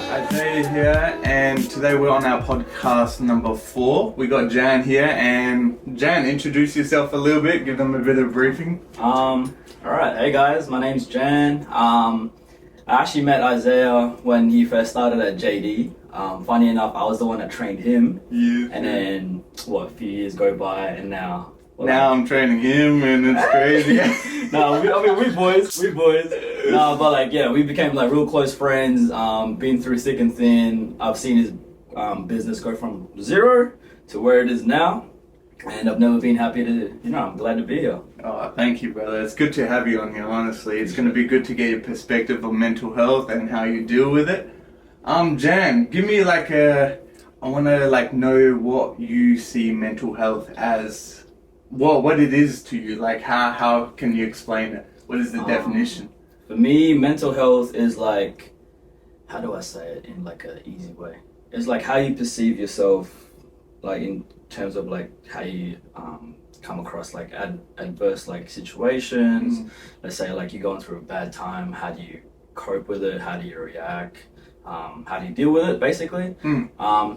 Isaiah here, and today we're on our podcast number 4. We got Jan here, and Jan, introduce yourself a little bit, give them a bit of briefing. Alright, hey guys, my name's Jan. I actually met Isaiah when he first started at JD. Funny enough, I was the one that trained him. Yeah. And then, a few years go by, and now... I'm training him, and it's crazy. No, we boys. No, but we became real close friends. Been through thick and thin. I've seen his business go from 0 to where it is now, and I've never been happy to. I'm glad to be here. Oh, thank you, brother. It's good to have you on here. Honestly, it's going to be good to get your perspective on mental health and how you deal with it. Jan, give me I want to know what you see mental health as. What it is to you, how can you explain it? What is the definition? For me, mental health is how do I say it in an easy way? It's how you perceive yourself, in terms of how you come across adverse situations. Mm. Let's say you're going through a bad time. How do you cope with it? How do you react? How do you deal with it, basically?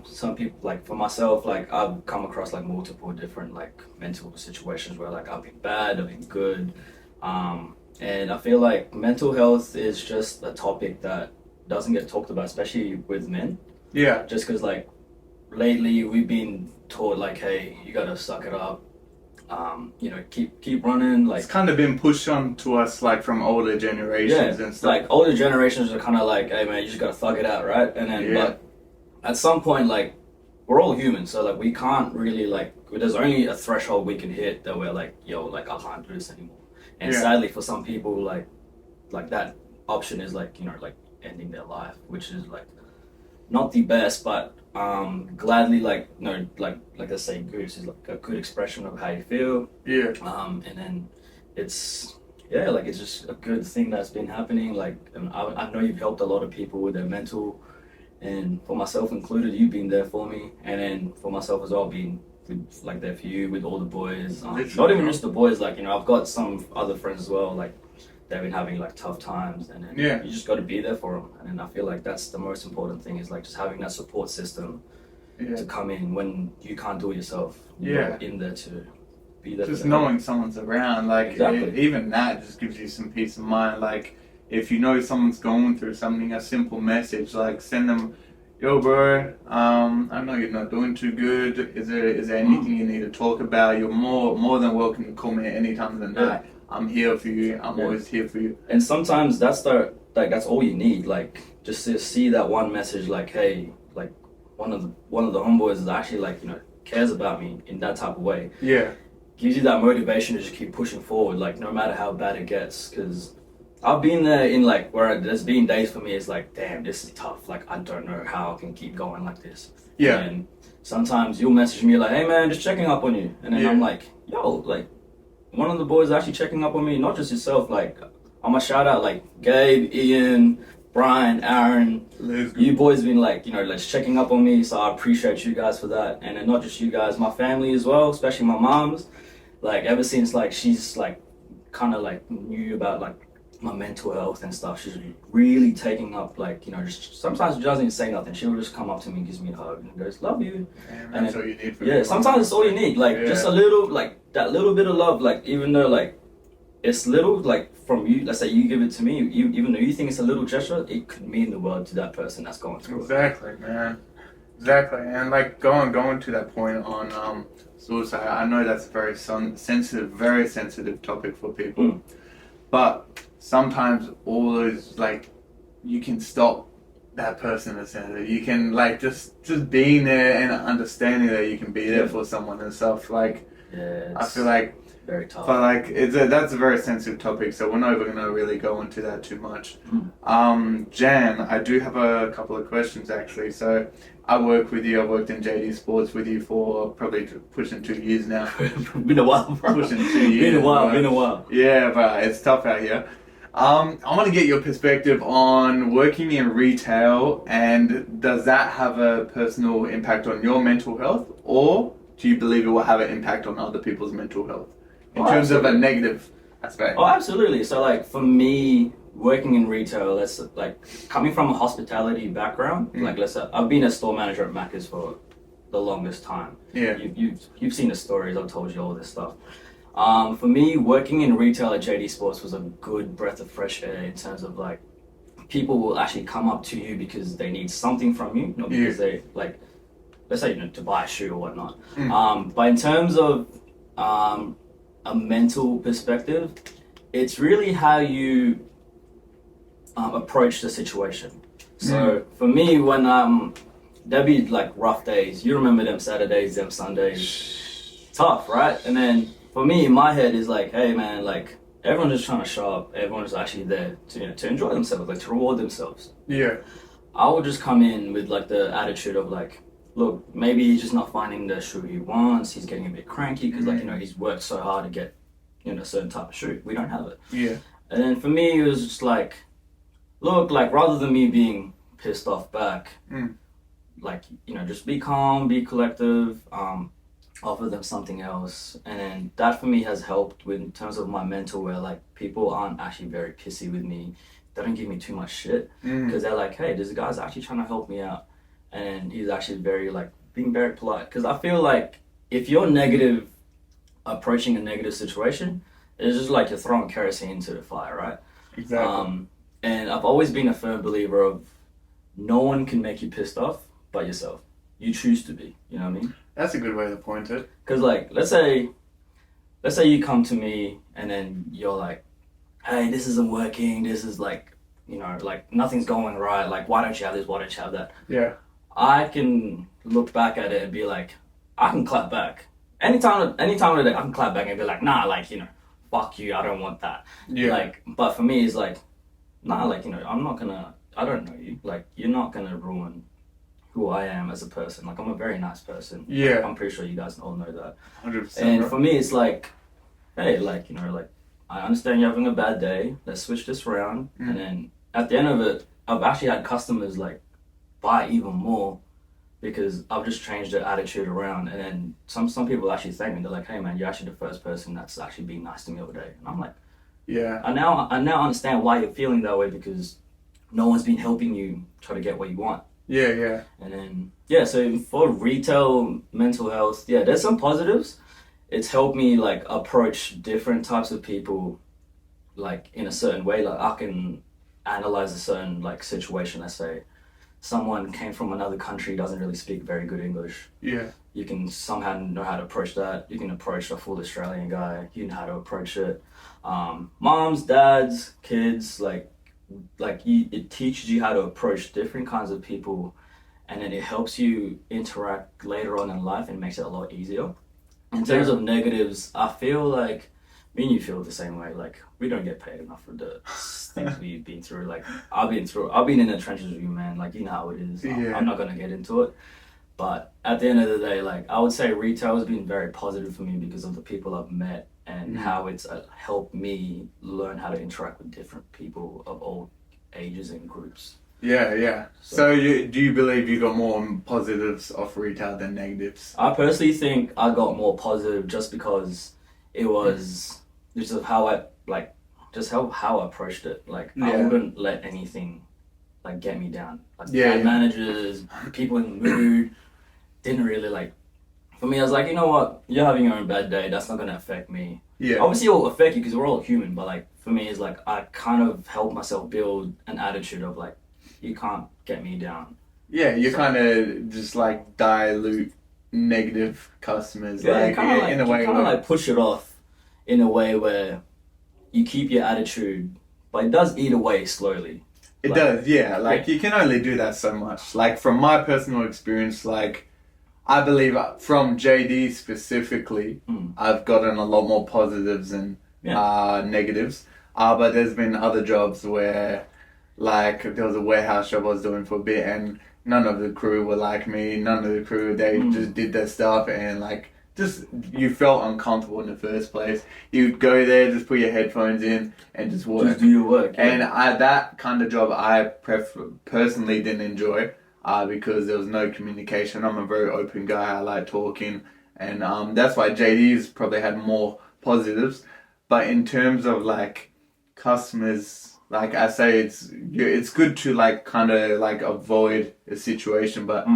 Some people, for myself, I've come across multiple different mental situations where I've been bad, I've been good, and I feel mental health is just a topic that doesn't get talked about, especially with men. Yeah. Just because lately we've been taught hey, you gotta suck it up. Keep running. It's kind of been pushed on to us from older generations and stuff. Older generations are kind of hey man, you just gotta thug it out, right? And then but at some point we're all human, so we can't really there's only a threshold we can hit that we're I can't do this anymore. And sadly for some people that option is ending their life, which is not the best, but gladly I say Goose is a good expression of how you feel. Yeah. And then it's it's just a good thing that's been happening. And I know you've helped a lot of people with their mental, and for myself included, you've been there for me, and then for myself as well, being there for you with all the boys. Not even just the boys, I've got some other friends as well, they've been having tough times, and then you just got to be there for them. And then I feel that's the most important thing, is just having that support system to come in when you can't do it yourself. You're in there to be there. Just knowing someone's around, exactly. Even that just gives you some peace of mind. If you know someone's going through something, a simple message, send them, yo bro, I know you're not doing too good. Is there anything you need to talk about? You're more than welcome to call me at any time of the night. I'm here for you. I'm always here for you. And sometimes that's that's all you need. Just to see that one message. Hey, one of the homeboys is actually cares about me in that type of way. Yeah. Gives you that motivation to just keep pushing forward. No matter how bad it gets, because I've been there in where there's been days for me. It's damn, this is tough. I don't know how I can keep going like this. Yeah. And sometimes you'll message me hey man, just checking up on you, and then I'm yo, one of the boys actually checking up on me, not just yourself. I'm gonna shout out Gabe, Ian, Brian, Aaron. You boys been checking up on me, so I appreciate you guys for that. And then not just you guys, my family as well, especially my mom's. Ever since she's kind of knew about my mental health and stuff, she's really taking up just sometimes she doesn't even say nothing. She'll just come up to me and gives me a hug and goes, love you. And that's all you need from me. Sometimes it's all you need. Just a little that little bit of love, even though it's little, from you, let's say you give it to me, even though you think it's a little gesture, it could mean the world to that person that's going through Exactly, man. Exactly. And going to that point on suicide, I know that's a very sensitive topic for people. But sometimes all those you can stop that person in a sense. You can just being there and understanding that you can be there for someone and stuff. I feel very tough. But that's a very sensitive topic, so we're not going to really go into that too much. Jan, I do have a couple of questions actually. So I work with you. I worked in JD Sports with you for probably pushing 2 years now. Been a while, bro. Pushing 2 years. Been a while. Yeah, but it's tough out here. I want to get your perspective on working in retail, and does that have a personal impact on your mental health, or do you believe it will have an impact on other people's mental health in terms of a negative aspect? Oh, absolutely. So for me, working in retail, let's like coming from a hospitality background, like let's say I've been a store manager at Macca's for the longest time. Yeah. You've seen the stories. I've told you all this stuff. For me, working in retail at JD Sports was a good breath of fresh air in terms of like people will actually come up to you because they need something from you, not because they like, let's say, to buy a shoe or whatnot. But in terms of a mental perspective, it's really how you approach the situation. So for me, when there'd be like rough days, you remember them Saturdays, them Sundays, tough, right? And then for me, in my head is like, hey man, like everyone's just trying to show up. Everyone's actually there to to enjoy themselves, like to reward themselves. Yeah. I would just come in with like the attitude of like, look, maybe he's just not finding the shoe he wants. He's getting a bit cranky because like he's worked so hard to get a certain type of shoe. We don't have it. Yeah. And then for me, it was just like, look, like rather than me being pissed off back, like just be calm, be collective. Offer them something else, and then that for me has helped with in terms of my mental, where like people aren't actually very pissy with me. They don't give me too much shit because they're like, hey, this guy's actually trying to help me out, and he's actually very like being very polite. Because I feel like if you're negative, approaching a negative situation, it's just like you're throwing kerosene into the fire, right? Exactly. And I've always been a firm believer of no one can make you pissed off but yourself. You choose to be. You know what I mean? That's a good way to point it. Because like, let's say you come to me and then you're like, hey, this isn't working. This is like, like nothing's going right. Like, why don't you have this? Why don't you have that? Yeah. I can look back at it and be like, I can clap back. Anytime of the day, I can clap back and be like, nah, like, fuck you. I don't want that. Yeah. Like, but for me, it's like, nah, like, I don't know you. Like, you're not gonna ruin who I am as a person. Like, I'm a very nice person. Yeah. I'm pretty sure you guys all know that. 100%. And bro. for me, it's like, hey, like, like, I understand you're having a bad day. Let's switch this around. And then at the end of it, I've actually had customers like buy even more because I've just changed their attitude around. And then some people actually thank me. They're like, hey man, you're actually the first person that's actually been nice to me all day. And I'm like, yeah. I now understand why you're feeling that way, because no one's been helping you try to get what you want. Yeah, yeah. And then, so for retail mental health, there's some positives. It's helped me like approach different types of people like in a certain way. Like I can analyze a certain like situation. Let's say someone came from another country, doesn't really speak very good English. Yeah. You can somehow know how to approach that. You can approach a full Australian guy. You know how to approach it. Moms, dads, kids, it teaches you how to approach different kinds of people, and then it helps you interact later on in life and makes it a lot easier. In terms of negatives, I feel like me and you feel the same way. Like we don't get paid enough for the things we've been through. Like I've been in the trenches with you, man. Like you know how it is. I'm not gonna get into it. But at the end of the day, like I would say retail has been very positive for me because of the people I've met and how it's helped me learn how to interact with different people of all ages and groups. Yeah, yeah. So do you believe you got more positives off retail than negatives? I personally think I got more positive just because it was just of how I how I approached it. Like I wouldn't let anything like get me down. Like bad managers, people in the mood didn't really like. For me, I was like, you know what? You're having your own bad day. That's not gonna affect me. Yeah. Obviously, it will affect you because we're all human. But like for me, it's like I kind of helped myself build an attitude of like, you can't get me down. Yeah, you kind of just like dilute negative customers. Yeah, like in a way, you kind of like push it off in a way where you keep your attitude, but it does eat away slowly. It does, yeah. Like you can only do that so much. Like from my personal experience, like I believe from JD specifically, I've gotten a lot more positives than negatives. But there's been other jobs where, like, there was a warehouse job I was doing for a bit, and none of the crew were like me. None of the crew, they just did their stuff, and like, just you felt uncomfortable in the first place. You'd go there, just put your headphones in, and just work. Just do your work. Yeah. And that kind of job I personally didn't enjoy. Because there was no communication. I'm a very open guy. I like talking, and that's why JD's probably had more positives. But in terms of like customers like I say, it's good to like kind of like avoid a situation, but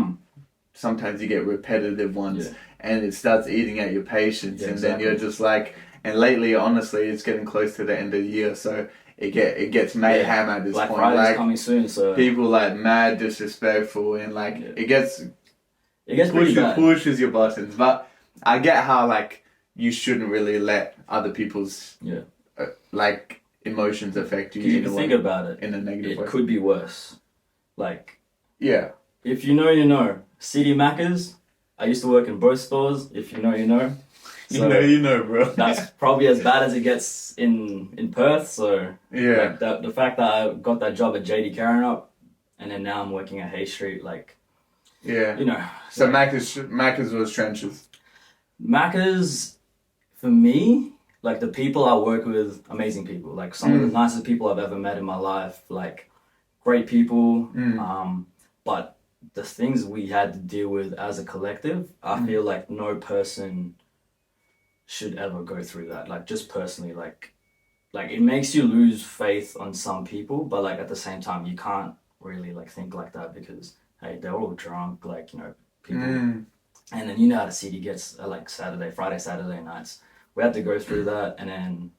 sometimes you get repetitive ones, and it starts eating at your patience, and then you're just like. And lately, honestly, it's getting close to the end of the year, so it gets mayhem at this Black point. Friday's like coming soon, so people like mad disrespectful, and like it gets pushes your buttons. But I get how like you shouldn't really let other people's like emotions affect you. You can think about it in a negative way. It could be worse. Like if you know, you know. City Maccas. I used to work in both stores. If you know, you know. So you know, bro. That's probably as bad as it gets in Perth. So like the fact that I got that job at JD Carrion and then now I'm working at Hay Street, like you know. So Macca's was trenches. Macca's, for me, like the people I work with, amazing people. Like some of the nicest people I've ever met in my life. Like great people. But the things we had to deal with as a collective, I feel like no person should ever go through that. Like just personally, like it makes you lose faith on some people, but like at the same time you can't really like think like that because hey, they're all drunk, like, you know, people. And then you know how the city gets like Friday, Saturday nights. We had to go through that, and then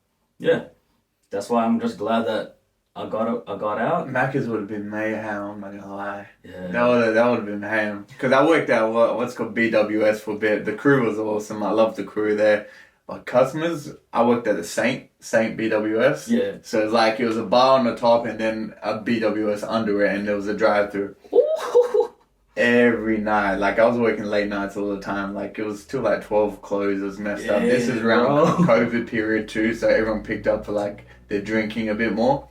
that's why I'm just glad that I got out. Macca's would have been mayhem, I'm not gonna lie. Yeah. That would have been mayhem. Because I worked at what's called BWS for a bit. The crew was awesome. I loved the crew there. But customers, I worked at the Saint BWS. Yeah. So it's like it was a bar on the top and then a BWS under it, and there was a drive-through. Every night, like I was working late nights all the time. Like it was till like 12 close. It was messed up. This is around COVID period too, so everyone picked up for like their drinking a bit more.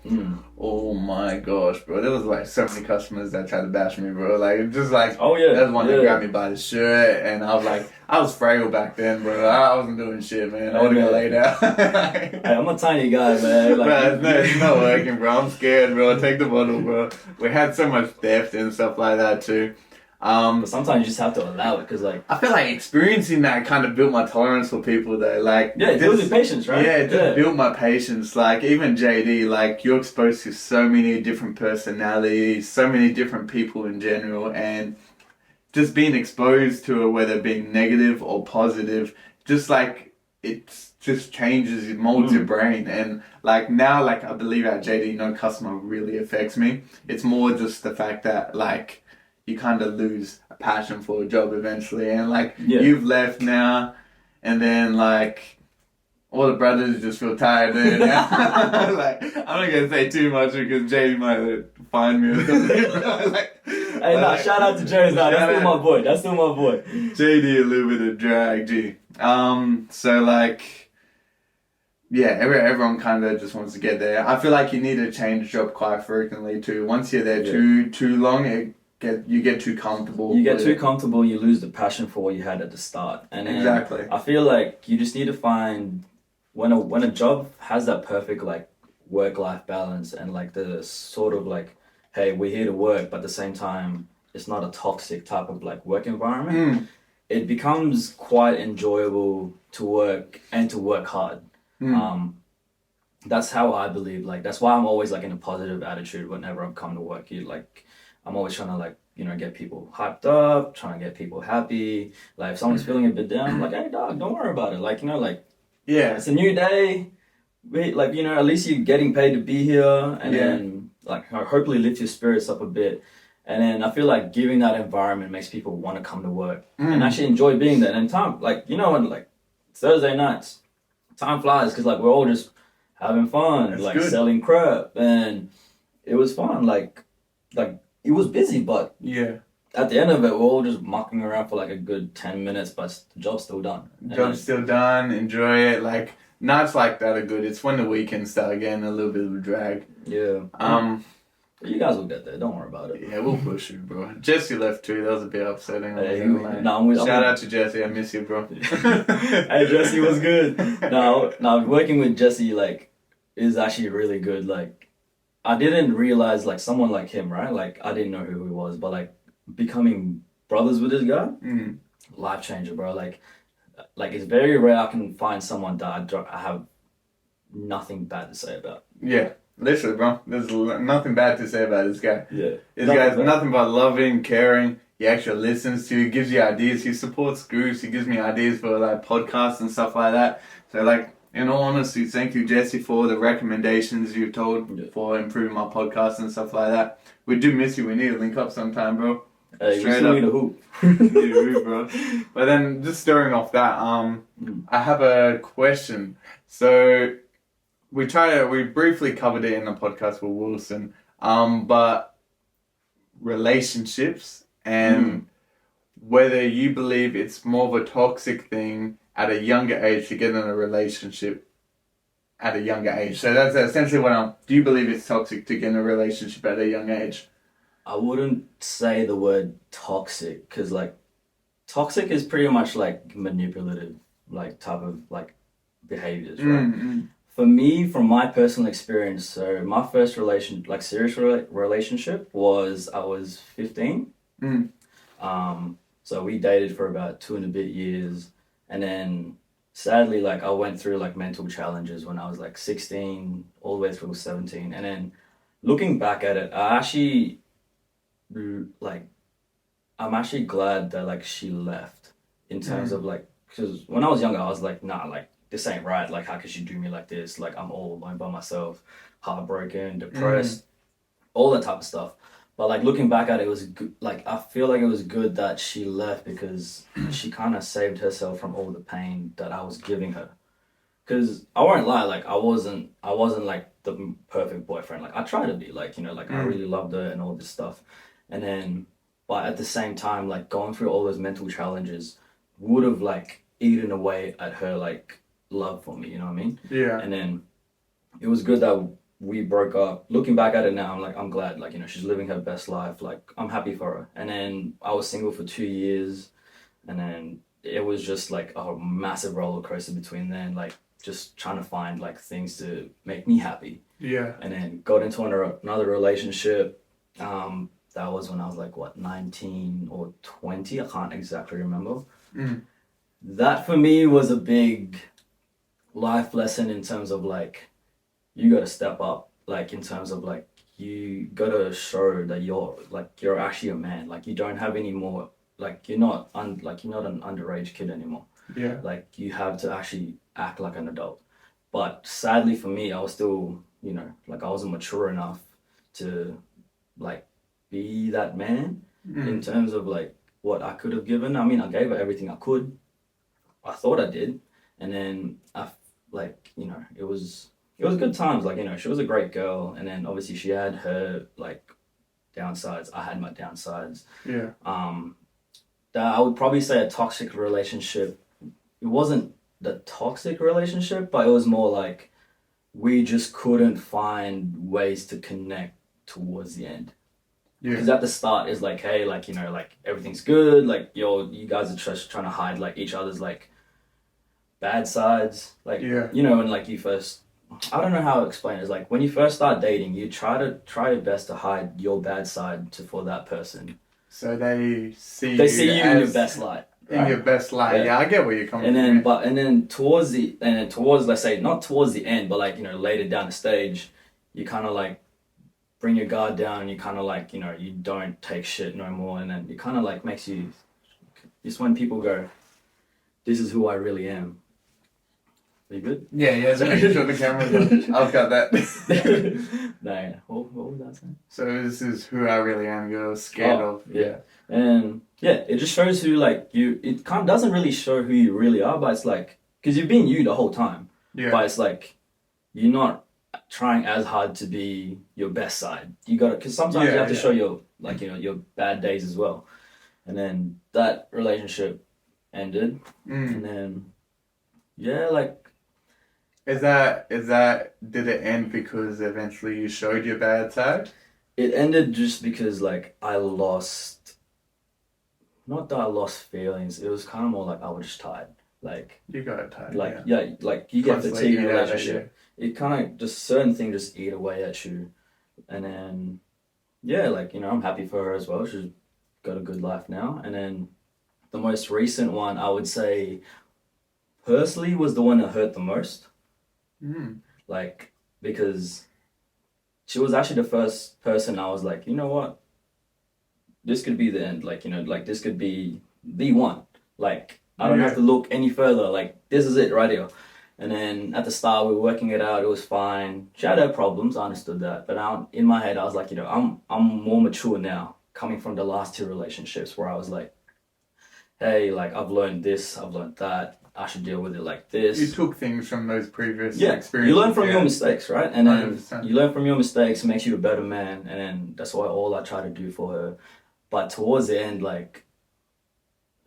Oh my gosh, bro! There was like so many customers that tried to bash me, bro. Like just like there was one that grabbed me by the shirt, and I was like, I was frail back then, bro. I wasn't doing shit, man. I would have got laid out. Hey, I'm a tiny guy, man. Like, bro, it's not working, bro. I'm scared, bro. Take the bottle, bro. We had so much theft and stuff like that too. But sometimes you just have to allow it because, like, I feel like experiencing that kind of built my tolerance for people though. Like, it builds your patience, right? Yeah, it just built my patience. Like, even JD, like, you're exposed to so many different personalities, so many different people in general, and just being exposed to it, whether being negative or positive, just like it just changes, it molds your brain. And like now, like I believe at JD, no customer really affects me. It's more just the fact that like you kind of lose a passion for a job eventually, and like you've left now, and then like all the brothers just feel tired there now. Like I'm not gonna say too much because JD might find me or something. Hey, nah, shout out to James. Nah, that's still my boy. JD a little bit of drag, G. So like, yeah, everyone kind of just wants to get there. I feel like you need to change job quite frequently too. Once you're there too long, you get too comfortable. You get too comfortable, you lose the passion for what you had at the start. And exactly. I feel like you just need to find when a job has that perfect like work-life balance and like the sort of like, hey, we're here to work, but at the same time it's not a toxic type of like work environment. It becomes quite enjoyable to work and to work hard. That's how I believe. Like that's why I'm always like in a positive attitude whenever I'm coming to work. I'm always trying to like, you know, get people hyped up, trying to get people happy. Like if someone's feeling a bit down, I'm like, hey dog, don't worry about it. Like, you know, like it's a new day. Like, you know, at least you're getting paid to be here, and then like hopefully lift your spirits up a bit. And then I feel like giving that environment makes people want to come to work and actually enjoy being there. And time, like, you know, when like Thursday nights, time flies because like we're all just having fun, That's like good. selling crap, and it was fun. Like it was busy, but at the end of it, we're all just mucking around for like a good 10 minutes, but the job's still done. Job's still done. Enjoy it. Like nights like that are good. It's when the weekends start getting a little bit of a drag. Yeah. You guys will get there. Don't worry about it. Yeah, we'll push you, bro. Jesse left too. That was a bit upsetting. Shout out to Jesse. I miss you, bro. Hey, Jesse was good. Now working with Jesse like is actually really good. Like I didn't realize like someone like him, right? Like I didn't know who he was, but like becoming brothers with this guy, life changer, bro. Like it's very rare I can find someone that I have nothing bad to say about. Yeah. Literally, bro. There's nothing bad to say about this guy. Yeah. This guy's nothing but loving, caring. He actually listens to you, gives you ideas. He supports Goose. He gives me ideas for like podcasts and stuff like that. So like, in all honesty, thank you, Jesse, for the recommendations you've told for improving my podcast and stuff like that. We do miss you. We need to link up sometime, bro. Hey, we still need a hoop. Need a hoop, bro. But then just stirring off that, I have a question. So we briefly covered it in the podcast with Wilson, but relationships and whether you believe it's more of a toxic thing at a younger age to get in a relationship at a younger age. So that's essentially do you believe it's toxic to get in a relationship at a young age? I wouldn't say the word toxic, because like toxic is pretty much like manipulative, like type of like behaviors, right? For me, from my personal experience, so my first serious relationship was I was 15. So we dated for about 2 and a bit years, and then sadly, like I went through like mental challenges when I was like 16 all the way through 17, and then looking back at it, I'm actually glad that like she left, in terms of like, because when I was younger I was like, nah, like this ain't right, like how could she do me like this, like I'm all alone by myself, heartbroken, depressed, all that type of stuff. But like looking back at it, it was good, like I feel like it was good that she left, because she kind of saved herself from all the pain that I was giving her. Because I won't lie, like I wasn't like the perfect boyfriend. Like I tried to be, like, you know, like I really loved her and all this stuff. And then, but at the same time, like going through all those mental challenges would have like eaten away at her like love for me, you know what I mean? Yeah. And then it was good that we broke up. Looking back at it now, I'm glad, like, you know, she's living her best life. Like I'm happy for her. And then I was single for 2 years, and then it was just like a massive roller coaster between then, like just trying to find like things to make me happy. Yeah. And then got into another relationship. That was when I was like, what, 19 or 20? I can't exactly remember. That for me was a big life lesson, in terms of like, you got to step up, like in terms of like, you got to show that you're actually a man. Like you don't have any more, like you're not an underage kid anymore. Yeah. Like you have to actually act like an adult. But sadly for me, I was still, you know, like I wasn't mature enough to like be that man, in terms of like what I could have given. I mean, I gave her everything I could. I thought I did. And then you know, it was good times. Like, you know, she was a great girl, and then obviously she had her like downsides. I had my downsides. Yeah. That I would probably say a toxic relationship. It wasn't the toxic relationship, but it was more like we just couldn't find ways to connect towards the end. Yeah. Because at the start it's like, hey, like, you know, like everything's good, like you guys are just trying to hide like each other's like bad sides, like, you know, when like you first, I don't know how to explain it. It's like when you first start dating, you try your best to hide your bad side for that person. So they see you in your best light. Right? In your best light. Yeah, I get where you're coming from. And then towards let's say not towards the end, but like, you know, later down the stage, you kind of like bring your guard down, and you kind of like, you know, you don't take shit no more, and then it kind of like makes you, just when people go, this is who I really am. Are you good? Yeah, so making sure the camera's on. I've got that. No, yeah. What was that saying? So this is who I really am, you're scared of. Yeah. And yeah, it just shows who like you, it kind of doesn't really show who you really are, but it's like, because you've been you the whole time. Yeah. But it's like, you're not trying as hard to be your best side. You got to, because sometimes you have to show your, like, you know, your bad days as well. And then that relationship ended. And then, yeah, like, did it end because eventually you showed your bad side? It ended just because like not that I lost feelings, it was kind of more like I was just tired. Like, you got tired. Like, like you get fatigued in a relationship. It kind of just, certain things just eat away at you. And then, yeah, like, you know, I'm happy for her as well. She's got a good life now. And then the most recent one, I would say, personally, was the one that hurt the most. Like, because she was actually the first person I was like, you know what? This could be the end. Like, you know, like this could be the one. Like, I don't have to look any further. Like, this is it right here. And then at the start, we were working it out. It was fine. She had her problems. I understood that. But now in my head, I was like, you know, I'm more mature now, coming from the last two relationships where I was like, hey, like I've learned this, I've learned that. I should deal with it like this. You took things from those previous experiences. You learn from your mistakes, right? And then 100%. you learn from your mistakes, it makes you a better man. And then that's all I try to do for her. But towards the end, like,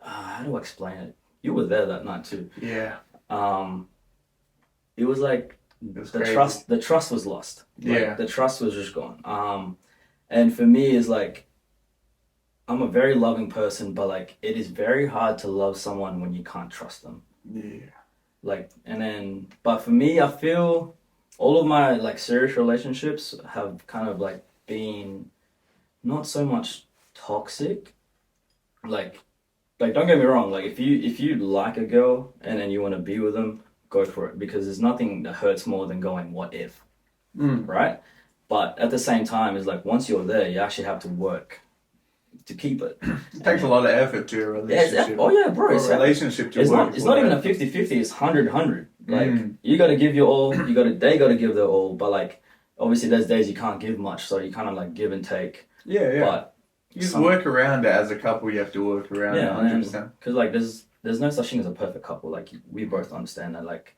how do I explain it? You were there that night too. Yeah. It was like the trust was lost. Like, the trust was just gone. And for me, it's like, I'm a very loving person, but like it is very hard to love someone when you can't trust them. Yeah. Like, and then, but for me, I feel all of my like serious relationships have kind of like been not so much toxic. Like don't get me wrong. Like if you like a girl and then you want to be with them, go for it, because there's nothing that hurts more than going what if, right? But at the same time, it's like once you're there, you actually have to work to keep it. It takes a lot of effort to a relationship. Oh yeah, bro. It's a relationship to it's work. It's not even a 50-50, it's 100-100. Like you gotta give your all, they gotta give their all, but like obviously there's days you can't give much, so you kinda like give and take. Yeah. But you just work around it as a couple, you have to work around it 100%. Because like there's no such thing as a perfect couple. Like we both understand that, like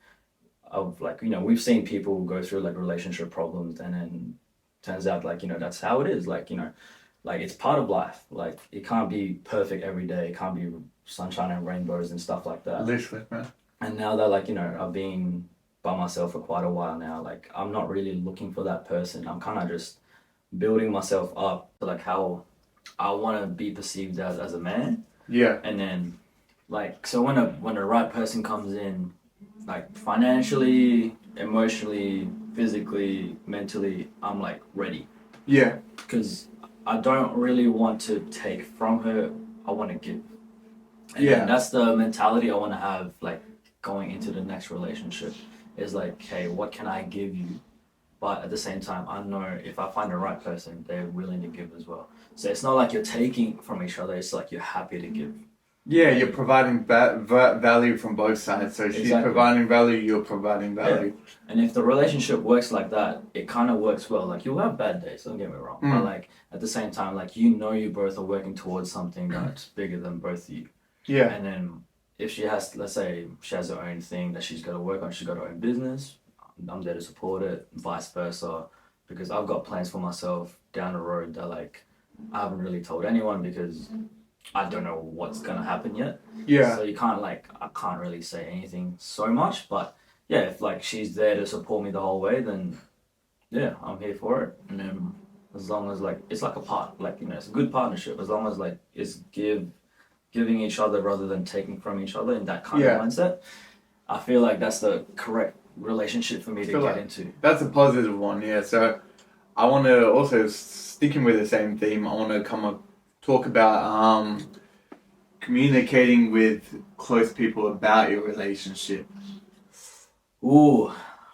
of like, you know, we've seen people go through like relationship problems and then turns out like, you know, that's how it is. Like, you know, like it's part of life. Like it can't be perfect every day. It can't be sunshine and rainbows and stuff like that. Literally, man. And now that like, you know, I've been by myself for quite a while now, like I'm not really looking for that person. I'm kind of just building myself up to like how I want to be perceived as a man. Yeah. And then like, so when the right person comes in, like financially, emotionally, physically, mentally, I'm like ready. Yeah. Because I don't really want to take from her, I want to give. And Yeah. that's the mentality I want to have, like going into the next relationship is like, hey, what can I give you? But at the same time, I know if I find the right person, they're willing to give as well. So it's not like you're taking from each other, it's like you're happy to give. Yeah, you're providing value from both sides. So she's providing value, you're providing value. Yeah. And if the relationship works like that, it kind of works well. Like you'll have bad days, don't get me wrong. But like at the same time, like you know you both are working towards something that's bigger than both of you. Yeah. And then if she has, let's say she has her own thing that she's got to work on, she's got her own business, I'm there to support it, vice versa. Because I've got plans for myself down the road that like I haven't really told anyone because I don't know what's gonna happen yet. Yeah. So you can't like, I can't really say anything so much, but yeah, if like she's there to support me the whole way, then yeah, I'm here for it. And then as long as like, it's like a part, like, you know, it's a good partnership. As long as like it's giving each other rather than taking from each other in that kind of mindset, I feel like that's the correct relationship for me to get into. That's a positive one, yeah. So I want to also, sticking with the same theme, I want to talk about communicating with close people about your relationship. Ooh.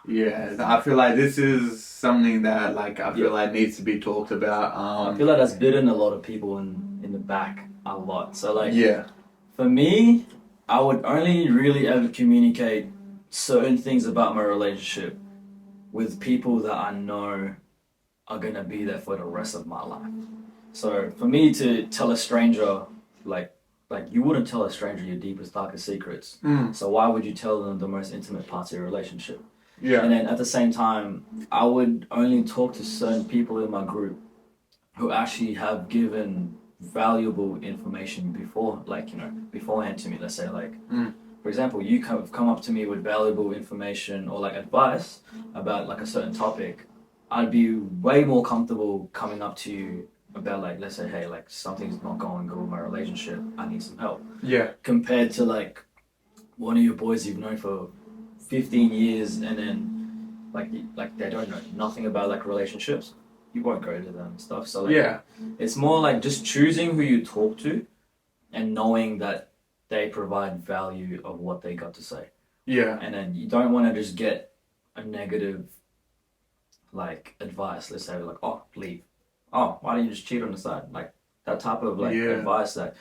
Yeah, I feel like this is something that like I feel like needs to be talked about. I feel like that's bitten a lot of people in the back a lot. So like, for me, I would only really ever communicate certain things about my relationship with people that I know are gonna be there for the rest of my life. So for me to tell a stranger, like you wouldn't tell a stranger your deepest, darkest secrets. So why would you tell them the most intimate parts of your relationship? Yeah. And then at the same time, I would only talk to certain people in my group who actually have given valuable information before, like, you know, beforehand to me. Let's say like, for example, you have come up to me with valuable information or like advice about like a certain topic. I'd be way more comfortable coming up to you about like, let's say, hey, like something's not going good with my relationship, I need some help. Yeah. Compared to like one of your boys you've known for 15 years and then like they don't know nothing about like relationships, you won't go to them and stuff. So like, it's more like just choosing who you talk to and knowing that they provide value of what they got to say. Yeah. And then you don't want to just get a negative like advice. Let's say like, oh, leave. Oh, why don't you just cheat on the side? Like that type of like advice. That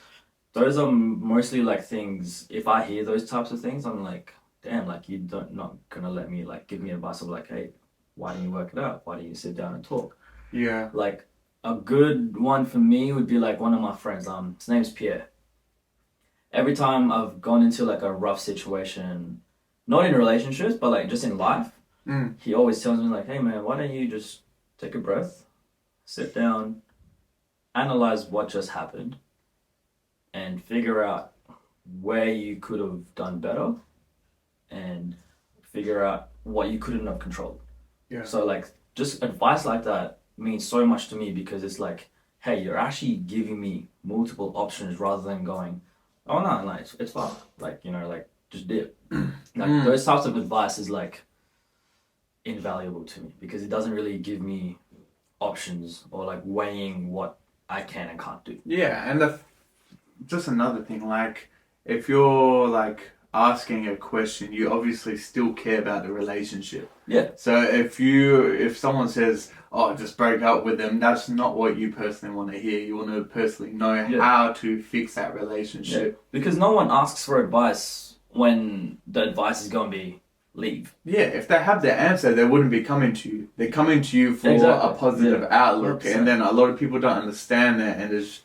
those are mostly like things. If I hear those types of things, I'm like, damn, like you don't not gonna let me like give me advice of like, hey, why don't you work it out? Why don't you sit down and talk? Yeah. Like a good one for me would be like one of my friends. His name's Pierre. Every time I've gone into like a rough situation, not in relationships, but like just in life, he always tells me like, hey man, why don't you just take a breath, sit down, analyze what just happened, and figure out where you could have done better, and figure out what you couldn't have controlled. Yeah. So like just advice like that means so much to me because it's like, hey, you're actually giving me multiple options rather than going, oh no, it's fine. Like, you know, like just dip. Like those types of advice is like invaluable to me because it doesn't really give me options or like weighing what I can and can't do. Yeah, and just another thing, like if you're like asking a question, you obviously still care about the relationship. Yeah. So if someone says, oh, just break up with them, that's not what you personally want to hear. You want to personally know how to fix that relationship. Yeah. Because no one asks for advice when the advice is going to be leave. Yeah, if they have the answer, they wouldn't be coming to you. They're coming to you for a positive outlook. 100%. And then a lot of people don't understand that and just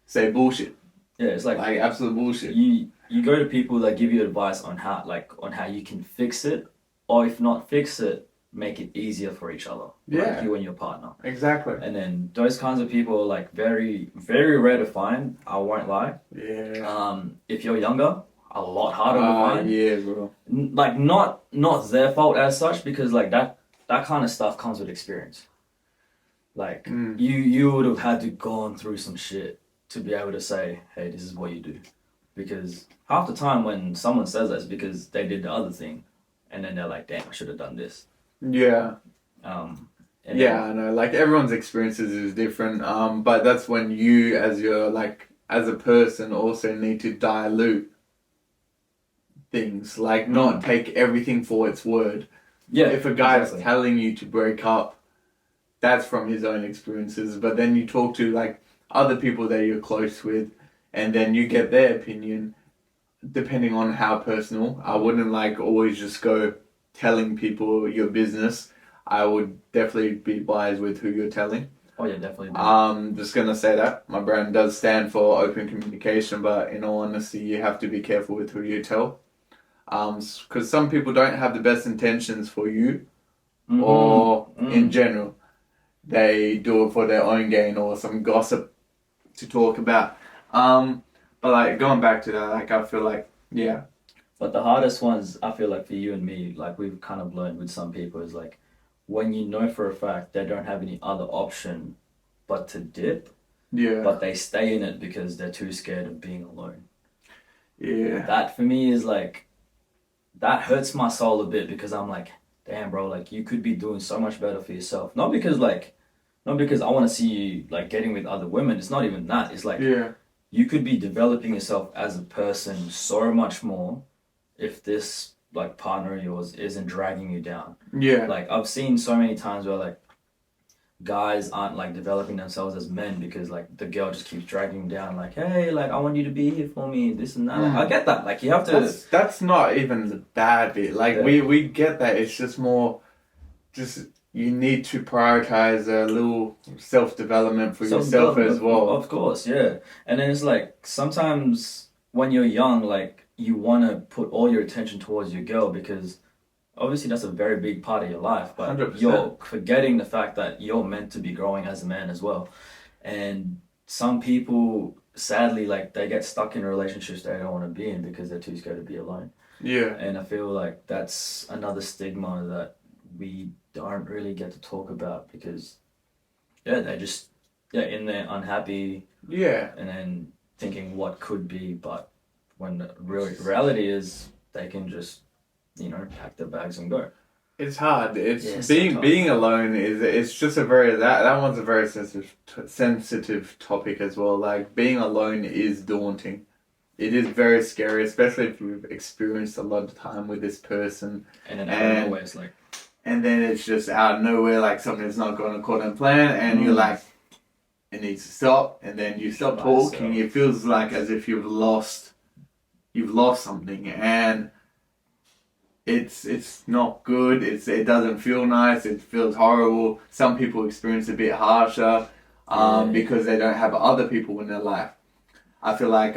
say bullshit. Yeah, it's like absolute bullshit. You go to people that give you advice on how you can fix it, or if not fix it, make it easier for each other. Yeah. Like you and your partner. Exactly. And then those kinds of people are like very, very rare to find, I won't lie. Yeah. If you're younger, a lot harder to find. Yeah, bro. Like not their fault as such, because like that kind of stuff comes with experience. Like you would have had to gone through some shit to be able to say, hey, this is what you do. Because half the time when someone says that, it's because they did the other thing, and then they're like, damn, I should have done this. Yeah. I know. Like everyone's experiences is different. But that's when you, as a person, also need to dilute things. Like not take everything for its word. Yeah. If a guy is telling you to break up, that's from his own experiences. But then you talk to like other people that you're close with, and then you get their opinion, depending on how personal. I wouldn't like always just go telling people your business. I would definitely be wise with who you're telling. Oh yeah, definitely. Just gonna say that my brand does stand for open communication, but in all honesty, you have to be careful with who you tell. Because some people don't have the best intentions for you, or in general, they do it for their own gain or some gossip to talk about. But like going back to that, like I feel like But the hardest ones, I feel like for you and me, like we've kind of learned with some people, is like when you know for a fact they don't have any other option but to dip. Yeah. But they stay in it because they're too scared of being alone. Yeah. That for me is like, that hurts my soul a bit because I'm like, damn bro, like you could be doing so much better for yourself. Not because I want to see you like getting with other women. It's not even that. It's like you could be developing yourself as a person so much more if this like partner of yours isn't dragging you down. Yeah. Like I've seen so many times where like guys aren't like developing themselves as men because like the girl just keeps dragging them down, like, hey, like I want you to be here for me, this and that. Like, I get that. Like you have to. That's not even the bad bit. Like we get that. It's just more, you need to prioritize a little self-development for yourself as well. Of course, yeah. And then it's like sometimes when you're young, like you want to put all your attention towards your girl because obviously that's a very big part of your life, but 100%. You're forgetting the fact that you're meant to be growing as a man as well. And some people, sadly, like they get stuck in relationships they don't want to be in because they're too scared to be alone. Yeah. And I feel like that's another stigma that we don't really get to talk about because, they're just in there unhappy. Yeah. And then thinking what could be, but when the reality is they can just, pack their bags and go. It's hard. It's being alone it's just a very that one's a very sensitive topic as well. Like being alone is daunting. It is very scary, especially if you've experienced a lot of time with this person. And then always like and then it's just out of nowhere, like something's not going according to plan, and you're like, it needs to stop, and then you stop talking. It feels like as if you've lost something, and it's not good. It doesn't feel nice. It feels horrible. Some people experience it a bit harsher because they don't have other people in their life. I feel like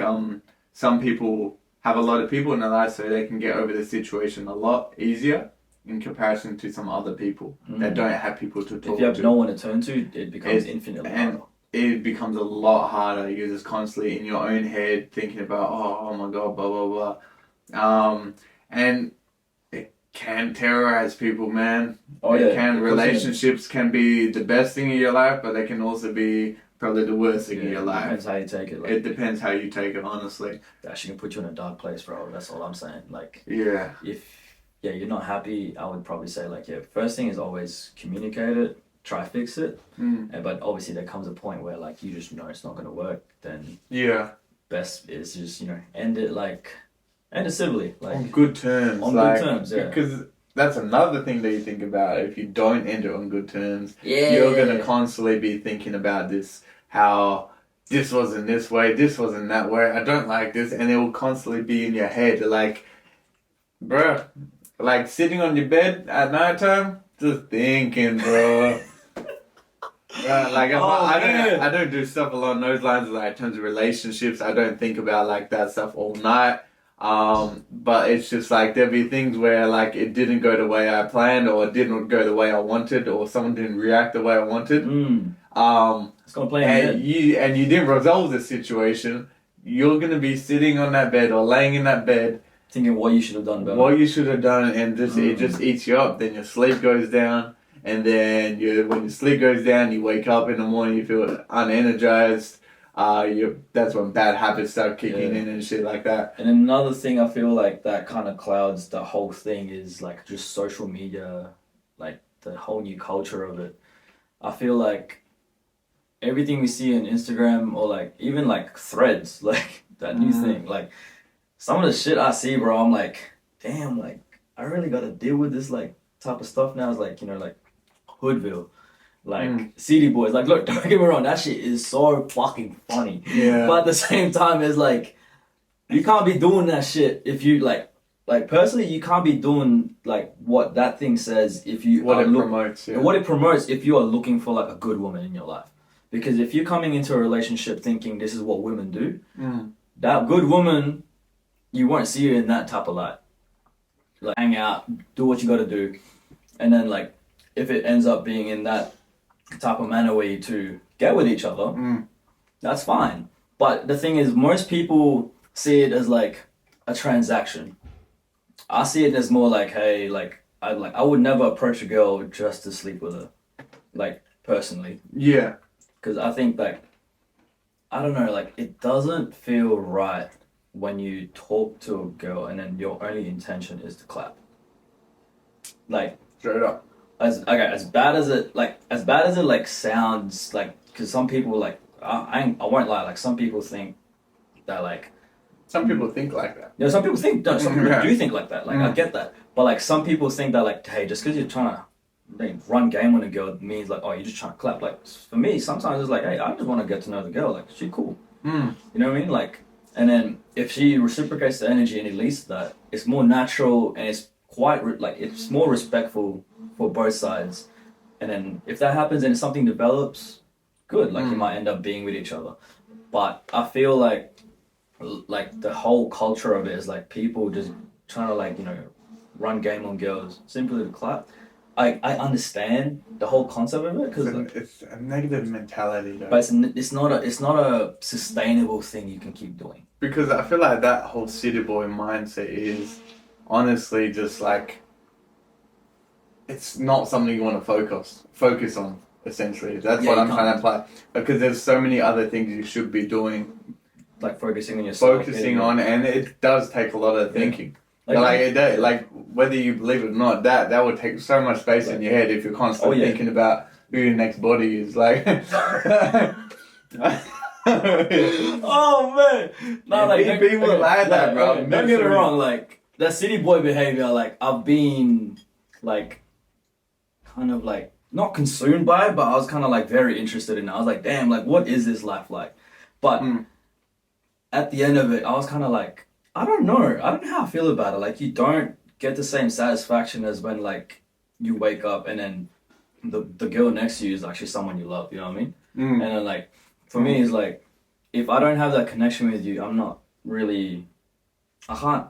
some people have a lot of people in their life, so they can get over the situation a lot easier in comparison to some other people that don't have people to talk to. If you have no one to turn to, it becomes infinitely harder. It becomes a lot harder. You're just constantly in your own head thinking about, oh my god, blah, blah, blah. And it can terrorize people, man. Oh, yeah. It can. Relationships can be the best thing in your life, but they can also be probably the worst thing in your life. It depends how you take it. Like, it depends how you take it, honestly. It actually can put you in a dark place, bro. That's all I'm saying. Like, yeah. If you're not happy, I would probably say, like, first thing is always communicate it. Try fix it, but obviously there comes a point where like you just know it's not going to work. Then best is just end it civilly, like on good terms. On good terms, yeah. Because that's another thing that you think about. If you don't end it on good terms, you're going to constantly be thinking about this. How this wasn't this way, this wasn't that way. I don't like this, and it will constantly be in your head. Like, bruh, like sitting on your bed at nighttime, just thinking, bro. Right, like I don't do stuff along those lines, like in terms of relationships. I don't think about like that stuff all night. But it's just like there'll be things where like it didn't go the way I planned, or it didn't go the way I wanted, or someone didn't react the way I wanted. It's gonna play and you didn't resolve the situation. You're gonna be sitting on that bed or laying in that bed, thinking what you should have done better. What you should have done, and it just eats you up. Then your sleep goes down. And then when your sleep goes down, you wake up in the morning, you feel unenergized. That's when bad habits start kicking in and shit like that. And another thing I feel like that kind of clouds the whole thing is like just social media, like the whole new culture of it. I feel like everything we see on Instagram or like even like Threads, like that new thing, like some of the shit I see, bro, I'm like, damn, like I really got to deal with this like type of stuff now. It's like, like Hoodville, like City Boys. Like, look, don't get me wrong, that shit is so fucking funny. Yeah. But at the same time, it's like you can't be doing that shit if you like personally, you can't be doing like what that thing says if you promotes. Yeah. What it promotes if you are looking for like a good woman in your life. Because if you're coming into a relationship thinking this is what women do, that good woman, you won't see her in that type of light. Like hang out, do what you got to do, and then like. If it ends up being in that type of manner where you two get with each other, that's fine. But the thing is, most people see it as like a transaction. I see it as more like, hey, I would never approach a girl just to sleep with her, like personally. Yeah. Because I think like, I don't know, like it doesn't feel right when you talk to a girl and then your only intention is to clap. Like straight up. As bad as it like sounds like, because some people like I won't lie, like some people think that like some people think like that. Some people think some people do think like that. Like I get that, but like some people think that like, hey, just because you're trying to run game on a girl means like, oh, you're just trying to clap. Like for me, sometimes it's like, hey, I just want to get to know the girl. Like she's cool. You know what I mean? Like, and then if she reciprocates the energy and releases that, it's more natural and it's quite it's more respectful for both sides. And then if that happens and something develops, good, like you might end up being with each other. But I feel like the whole culture of it is like people just trying to like run game on girls simply to clap. I understand the whole concept of it because it's a negative mentality though. But it's not a sustainable thing you can keep doing. Because I feel like that whole city boy mindset is honestly just like, it's not something you want to focus on, essentially. That's what I'm trying to apply. Because there's so many other things you should be doing. Like focusing on yourself. And it does take a lot of thinking. Like whether you believe it or not, that would take so much space in your head if you're constantly thinking about who your next body is. Like... Oh man! No, like people like that, bro. Don't get me wrong. Like that city boy behavior. Like I've been like kind of like not consumed by it, but I was kind of like very interested in it. I was like, damn, like what is this life like? But at the end of it, I was kind of like, I don't know how I feel about it. Like you don't get the same satisfaction as when like you wake up and then the girl next to you is actually someone you love. You know what I mean? And then like for me, it's like if I don't have that connection with you, I'm not really. I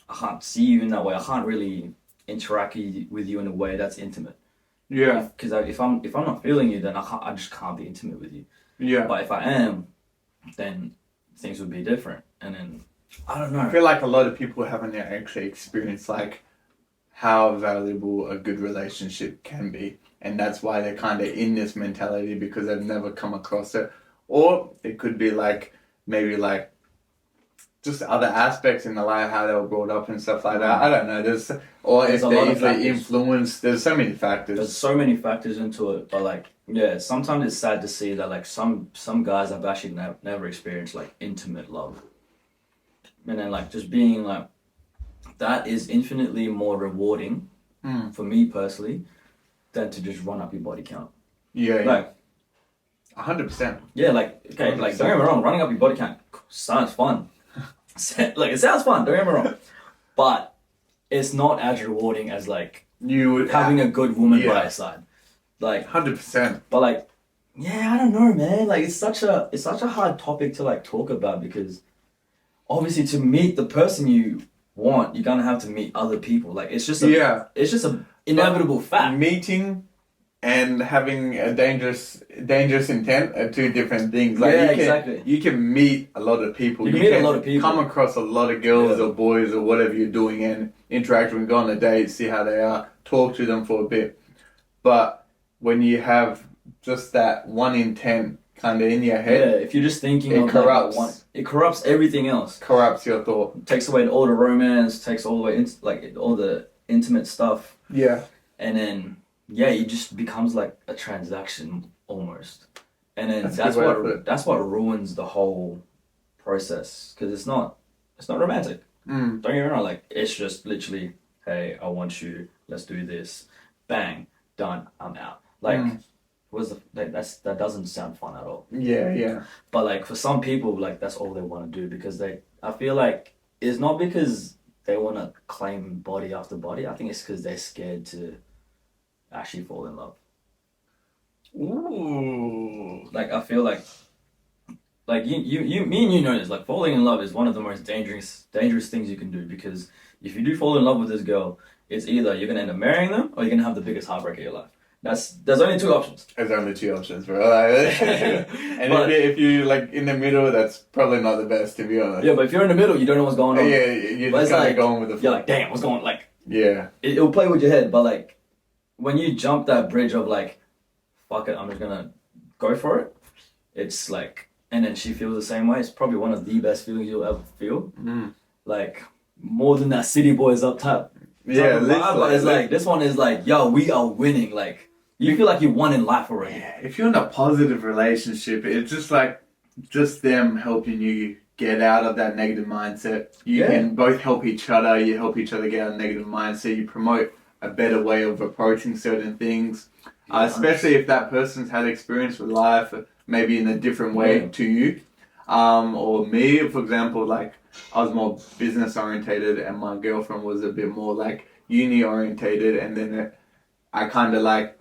can't see you in that way. I can't really interact with you in a way that's intimate. Yeah. Because if I'm not feeling you, then I just can't be intimate with you. Yeah. But if I am, then things would be different. And then I don't know. I feel like a lot of people haven't actually experienced like how valuable a good relationship can be, and that's why they're kind of in this mentality because they've never come across it. Or it could be like maybe like just other aspects in the life, how they were brought up and stuff like that. I don't know. There's if they're easily influenced. There's so many factors. There's so many factors into it, but like, yeah, sometimes it's sad to see that like some guys have actually never experienced like intimate love, and then like just being like that is infinitely more rewarding for me personally than to just run up your body count. Yeah. Like 100%. Yeah, like okay, 100%. Like don't get me wrong, running up your body count sounds fun. Like it sounds fun, don't get me wrong, but it's not as rewarding as like you would having a good woman by your side, like 100%. But like, yeah, I don't know, man. Like it's such a hard topic to like talk about because obviously to meet the person you want, you're gonna have to meet other people. Like it's just a inevitable fact. Meeting and having a dangerous intent are two different things. Like exactly. You can meet a lot of people. You can meet a lot of people. Come across a lot of girls or boys or whatever you're doing and interact with them, go on a date, see how they are, talk to them for a bit. But when you have just that one intent kind of in your head, if you're just thinking it of corrupts. Like it corrupts everything else. Corrupts your thought. It takes away all the romance, takes all the way like all the intimate stuff. Yeah. And then it just becomes like a transaction almost, and then that's what ruins the whole process because it's not romantic. Don't get me wrong, like it's just literally, hey, I want you, let's do this, bang, done, I'm out. Like, that doesn't sound fun at all. Yeah. But like for some people, like that's all they want to do because I feel like it's not because they want to claim body after body. I think it's because they're scared to actually fall in love. Ooh. Like I feel like you me and you know this, like falling in love is one of the most dangerous things you can do because if you do fall in love with this girl, it's either you're gonna end up marrying them or you're gonna have the biggest heartbreak of your life. There's only two options. There's only two options, bro. And but, if you like in the middle, that's probably not the best, to be honest. Yeah, but if you're in the middle, you don't know what's going on. Yeah, you're just kind of going with the flow. You're like, damn, what's going on? Like, yeah. It'll play with your head, but like, when you jump that bridge of like, fuck it, I'm just gonna go for it, it's like, and then she feels the same way, it's probably one of the best feelings you'll ever feel. Like, more than that City Boys up top. Yeah, it's like, this one is like, yo, we are winning. Like, you feel like you won in life already. Yeah, if you're in a positive relationship, it's just like, just them helping you get out of that negative mindset. You can both help each other, you help each other get out of a negative mindset, you promote a better way of approaching certain things, especially if that person's had experience with life, maybe in a different way to you. Or me, for example, like I was more business orientated and my girlfriend was a bit more like uni orientated, and then I kind of like,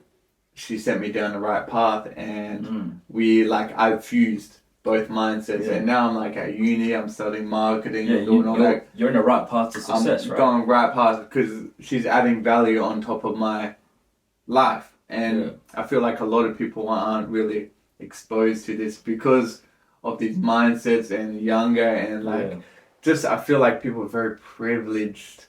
she set me down the right path and I fused both mindsets, and now I'm like at uni, I'm studying marketing, doing all that. You're in the right path to success, right? I'm going right path because she's adding value on top of my life, and I feel like a lot of people aren't really exposed to this because of these mindsets and younger and just I feel like people are very privileged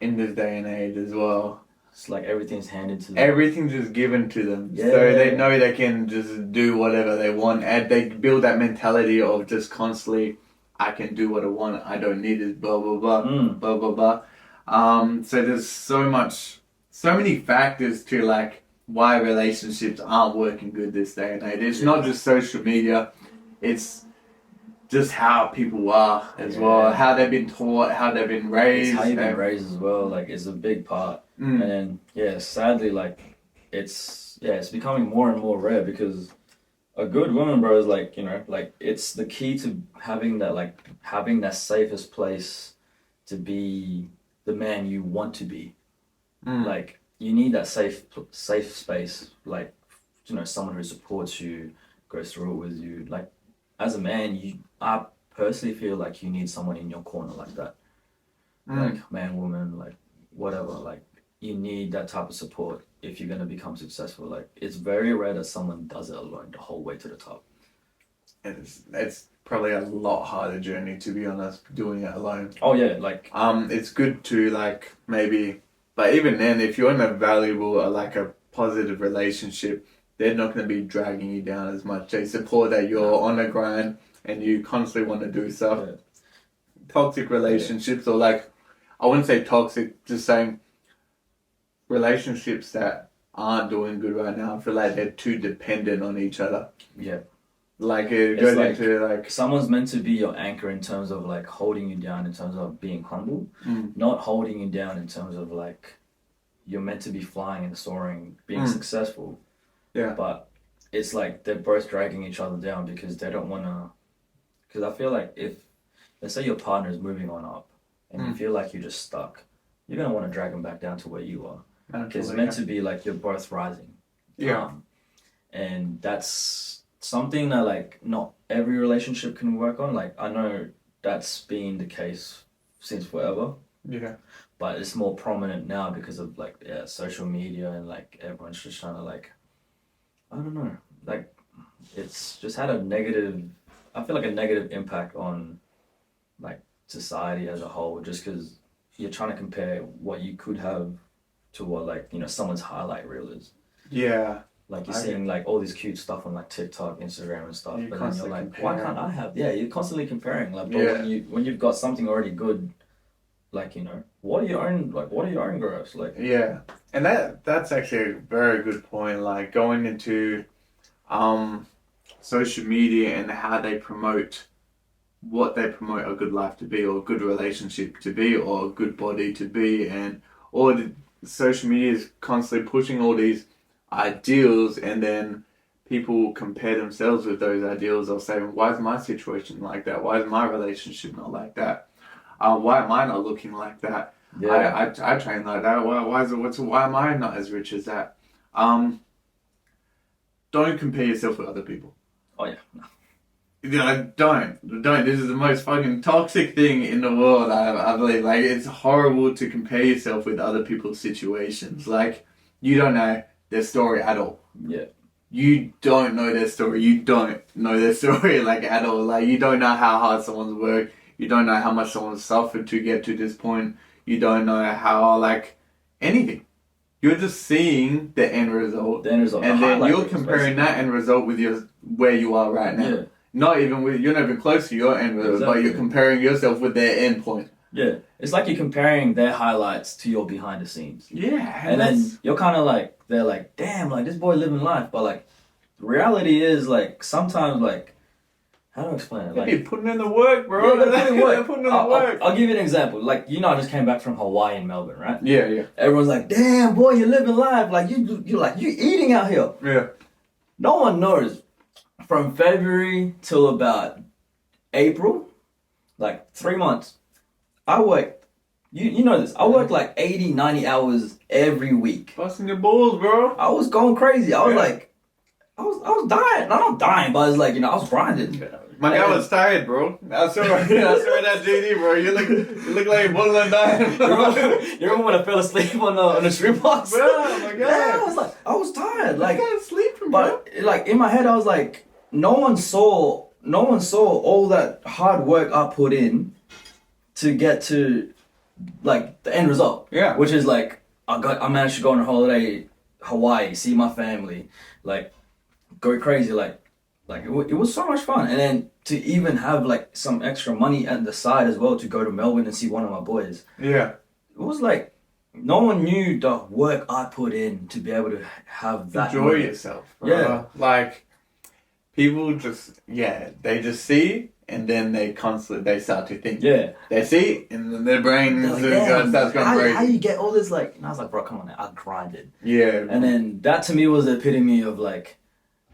in this day and age as well. It's like everything's handed to them. Everything's just given to them. So they know they can just do whatever they want, and they build that mentality of just constantly, I can do what I want, I don't need this, blah, blah, blah, blah, blah, blah. So there's so many factors to like why relationships aren't working good this day and age. It's not just social media, it's just how people are as well, how they've been taught, how they've been raised. It's how you've been raised as well, like, it's a big part. And then, sadly, like, it's becoming more and more rare, because a good woman, bro, is like, like, it's the key to having that safest place to be the man you want to be. Like, you need that safe space, like, someone who supports you, goes through it with you. Like, as a man, I personally feel like you need someone in your corner like that. Like, man, woman, like, whatever, like, you need that type of support if you're going to become successful. Like, it's very rare that someone does it alone the whole way to the top. It's probably a lot harder journey, to be honest, doing it alone. Oh yeah, like, it's good to, like, maybe, but even then, if you're in a valuable or like a positive relationship, they're not going to be dragging you down as much. They support that you're on the grind and you constantly want to do stuff. Toxic relationships, or like, I wouldn't say toxic, just saying relationships that aren't doing good right now, I feel like they're too dependent on each other. Yeah. Like, it goes into, like, someone's meant to be your anchor in terms of, like, holding you down in terms of being humble, not holding you down in terms of, like, you're meant to be flying and soaring, being successful. Yeah. But it's like they're both dragging each other down because they don't want to. Because I feel like if, let's say your partner is moving on up and you feel like you're just stuck, you're going to want to drag them back down to where you are. It's meant to be like you're both rising. Yeah. And that's something that, like, not every relationship can work on. Like, I know that's been the case since forever. Yeah. But it's more prominent now because of, like, social media, and, like, everyone's just trying to, like, I don't know, like, it's just had a negative impact on, like, society as a whole, just because you're trying to compare what you could have to what, like, someone's highlight reel is. Yeah. Like, you're seeing, like, all this cute stuff on, like, TikTok, Instagram and stuff, but then you're like, why can't I have? Yeah, you're constantly comparing. Like, but when you've got something already good, like, what are your own growths? Like, yeah, and that's actually a very good point. Like, going into social media and how they promote what they promote a good life to be, or a good relationship to be, or a good body to be, and all the social media is constantly pushing all these ideals, and then people compare themselves with those ideals. They'll say, why is my situation like that? Why is my relationship not like that? Why am I not looking like that? Yeah. I train like that. Why am I not as rich as that? Don't compare yourself with other people. Oh yeah. No. Don't. This is the most fucking toxic thing in the world, I believe. Like, it's horrible to compare yourself with other people's situations. Like, you don't know their story at all. Yeah. You don't know their story. You don't know their story, like, at all. Like, you don't know how hard someone's worked. You don't know how much someone's suffered to get to this point. You don't know how, like, anything. You're just seeing the end result. And then you're comparing that end result with where you are right now. Yeah. You're not even close to your end result, but you're comparing yourself with their end point. Yeah. It's like you're comparing their highlights to your behind the scenes. Yeah. And then you're kind of like, they're like, damn, like, this boy living life. But, like, the reality is, like, sometimes, like, how do I explain it? Like, you're putting in the work, bro. Yeah, they're putting in the work. I'll give you an example. Like, I just came back from Hawaii and Melbourne, right? Yeah. Everyone's like, damn, boy, you're living life. Like, you're eating out here. Yeah. No one knows. From February till about April, like 3 months, I worked, you know this, I worked like 80, 90 hours every week. Busting your balls, bro. I was going crazy. I was like, I was dying. No, not dying, but it's like, I was grinding. My guy was tired, bro. I saw that JD, bro. You look like you're borderline dying, bro. You remember when I fell asleep on the street box? Bro, oh my God. Yeah, I was tired. Like, I was sleeping, bro. But, like, in my head, I was like, no one saw all that hard work I put in to get to, like, the end result. Yeah. Which is, like, I managed to go on a holiday, Hawaii, see my family, like, go crazy, like it was so much fun. And then to even have, like, some extra money at the side as well to go to Melbourne and see one of my boys. Yeah. It was like, no one knew the work I put in to be able to have that. Enjoy yourself, bro. Yeah. Like, people just, they just see, and then they start to think. Yeah. They see, and then their brain starts going how crazy. How you get all this, like, and I was like, bro, come on, I grinded. Yeah. And then that to me was the epitome of, like,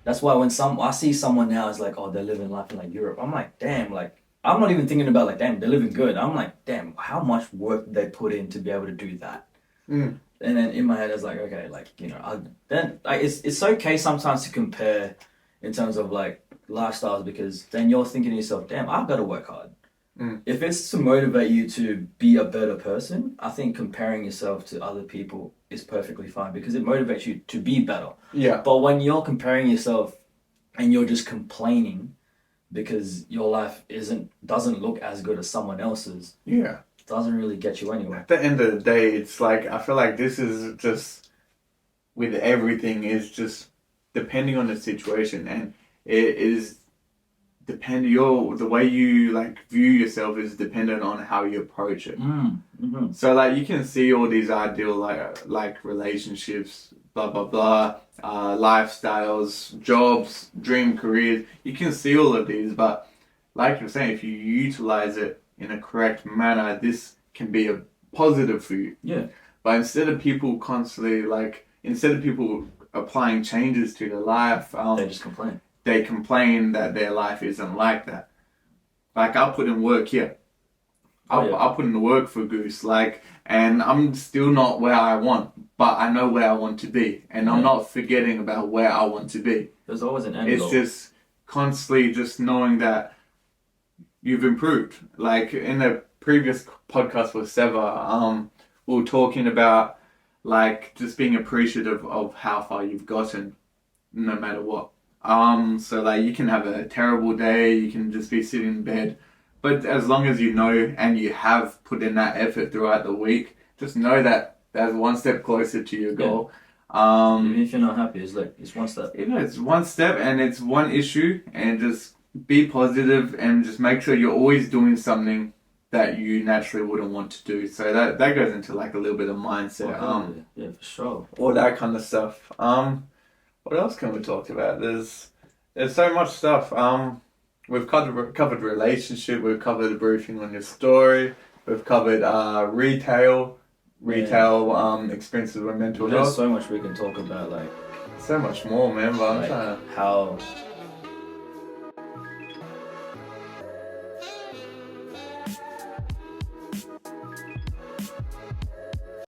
that's why when I see someone now, it's like, oh, they're living life in, like, Europe. I'm like, damn, like, I'm not even thinking about, like, damn, they're living good. I'm like, damn, how much work they put in to be able to do that. Mm. And then in my head, I was like, okay, like, you know, it's okay sometimes to compare in terms of, like, lifestyles, because then you're thinking to yourself, damn, I've got to work hard. Mm. If it's to motivate you to be a better person, I think comparing yourself to other people is perfectly fine, because it motivates you to be better. Yeah. But when you're comparing yourself and you're just complaining because your life doesn't look as good as someone else's, it doesn't really get you anywhere. At the end of the day, it's like, I feel like this is just, with everything, is just depending on the situation, and it is the way you, like, view yourself is dependent on how you approach it. Mm-hmm. So, like, you can see all these ideal, like relationships, blah blah blah, lifestyles, jobs, dream careers. You can see all of these, but like you're saying, if you utilize it in a correct manner, this can be a positive for you. Yeah. But instead of people applying changes to their life, they just complain. They complain that their life isn't like that. Like, I'll put in work here. I'll put in the work for Goose, like, and I'm still not where I want, but I know where I want to be, and I'm not forgetting about where I want to be. There's always an end It's goal. just constantly just knowing that you've improved. Like, in the previous podcast with Seva, we were talking about, like, just being appreciative of how far you've gotten, no matter what. So, like, you can have a terrible day, you can just be sitting in bed, but as long as you know and you have put in that effort throughout the week, just know that that's one step closer to your goal. Even if you're not happy, it's one step. It's one step, and it's one issue, and just be positive and just make sure you're always doing something that you naturally wouldn't want to do. So that goes into, like, a little bit of mindset. Yeah, for sure. All that kind of stuff. What else can we talk about? There's so much stuff. We've covered relationship. We've covered briefing on your story. We've covered retail experiences with mental health. There's so much we can talk about, like, so much more, man. But I'm like trying to... how